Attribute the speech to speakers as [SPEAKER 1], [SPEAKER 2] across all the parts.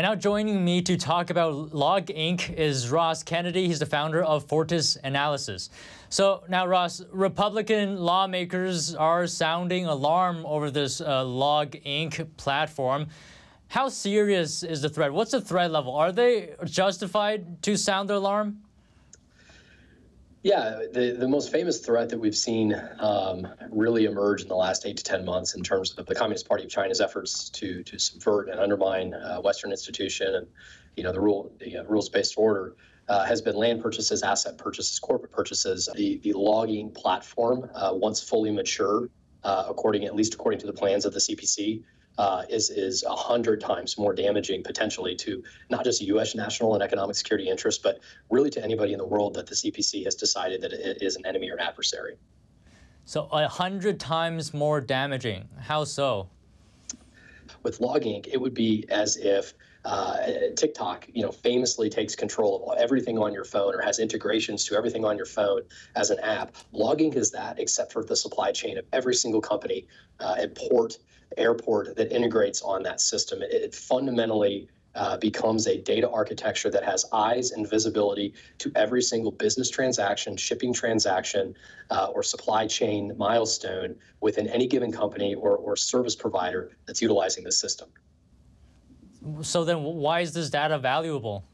[SPEAKER 1] And now joining me to talk about Logink is Ross Kennedy. He's the founder of Fortis Analysis. So now, Ross, Republican lawmakers are sounding alarm over this Logink platform. How serious is the threat? What's the threat level? Are they justified to sound their alarm?
[SPEAKER 2] Yeah, the most famous threat that we've seen really emerge in the last 8 to 10 months in terms of the Communist Party of China's efforts to subvert and undermine Western institution and the rules-based order has been land purchases, asset purchases, corporate purchases. The logging platform, once fully mature, at least according to the plans of the CPC, is 100 times more damaging potentially to not just U.S. national and economic security interests, but really to anybody in the world that the CPC has decided that it is an enemy or an adversary.
[SPEAKER 1] So 100 times more damaging. How so?
[SPEAKER 2] With Logink, it would be as if TikTok, famously takes control of everything on your phone or has integrations to everything on your phone as an app. Logink is that, except for the supply chain of every single company and airport that integrates on that system. It fundamentally becomes a data architecture that has eyes and visibility to every single business transaction, shipping transaction, or supply chain milestone within any given company or service provider that's utilizing the system.
[SPEAKER 1] So then why is this data valuable?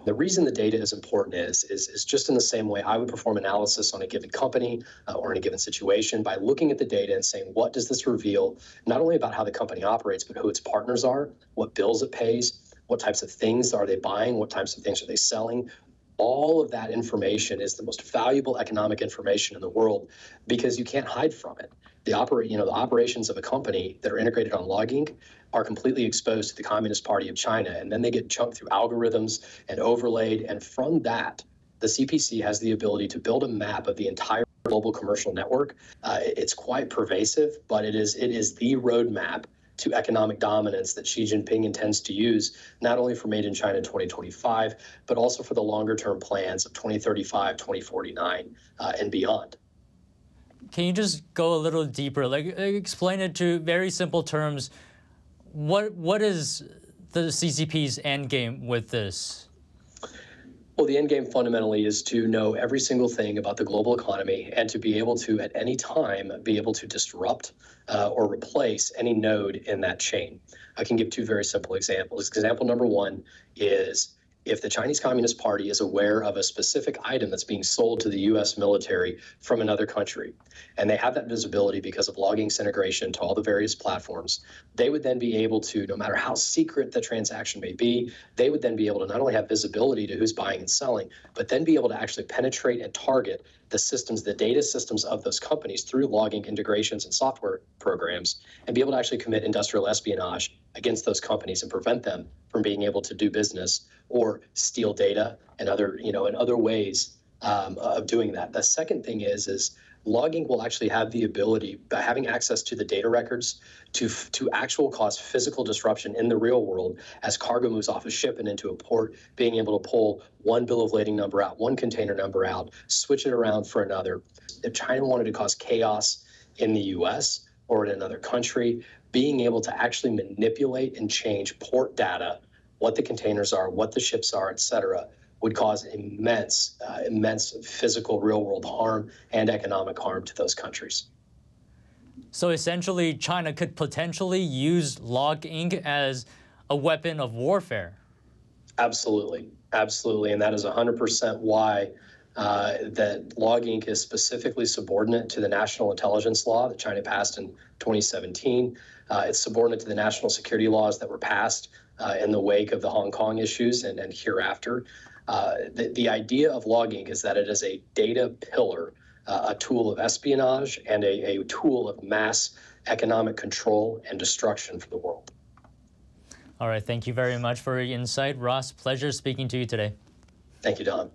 [SPEAKER 2] The reason the data is important is just in the same way I would perform analysis on a given company or in a given situation by looking at the data and saying, what does this reveal, not only about how the company operates, but who its partners are, what bills it pays, what types of things are they buying, what types of things are they selling. All of that information is the most valuable economic information in the world because you can't hide from it. The operations of a company that are integrated on Logink are completely exposed to the Communist Party of China, and then they get chunked through algorithms and overlaid. And from that, the CPC has the ability to build a map of the entire global commercial network. It's quite pervasive, but it is the roadmap to economic dominance that Xi Jinping intends to use, not only for Made in China 2025, but also for the longer-term plans of 2035, 2049, and beyond.
[SPEAKER 1] Can you just go a little deeper? Like, explain it to very simple terms. What is the CCP's end game with this?
[SPEAKER 2] Well, the end game fundamentally is to know every single thing about the global economy and to be able to, at any time, be able to disrupt or replace any node in that chain. I can give two very simple examples. Example number one is if the Chinese Communist Party is aware of a specific item that's being sold to the U.S. military from another country, and they have that visibility because of Logink's integration to all the various platforms, they would then be able to, no matter how secret the transaction may be, they would then be able to not only have visibility to who's buying and selling, but then be able to actually penetrate and target the systems, the data systems of those companies through Logink integrations and software programs, and be able to actually commit industrial espionage against those companies and prevent them from being able to do business or steal data and other ways of doing that. The second thing is Logink will actually have the ability, by having access to the data records, to actual cause physical disruption in the real world as cargo moves off a ship and into a port, being able to pull one bill of lading number out, one container number out, switch it around for another. If China wanted to cause chaos in the U.S. or in another country, being able to actually manipulate and change port data, what the containers are, what the ships are, et cetera, would cause immense physical real-world harm and economic harm to those countries.
[SPEAKER 1] So essentially, China could potentially use Logink as a weapon of warfare.
[SPEAKER 2] Absolutely, absolutely, and that is 100% why that Logink is specifically subordinate to the national intelligence law that China passed in 2017. It's subordinate to the national security laws that were passed in the wake of the Hong Kong issues and hereafter. The idea of Logink is that it is a data pillar, a tool of espionage, and a tool of mass economic control and destruction for the world.
[SPEAKER 1] All right, thank you very much for your insight. Ross, pleasure speaking to you today.
[SPEAKER 2] Thank you, Don.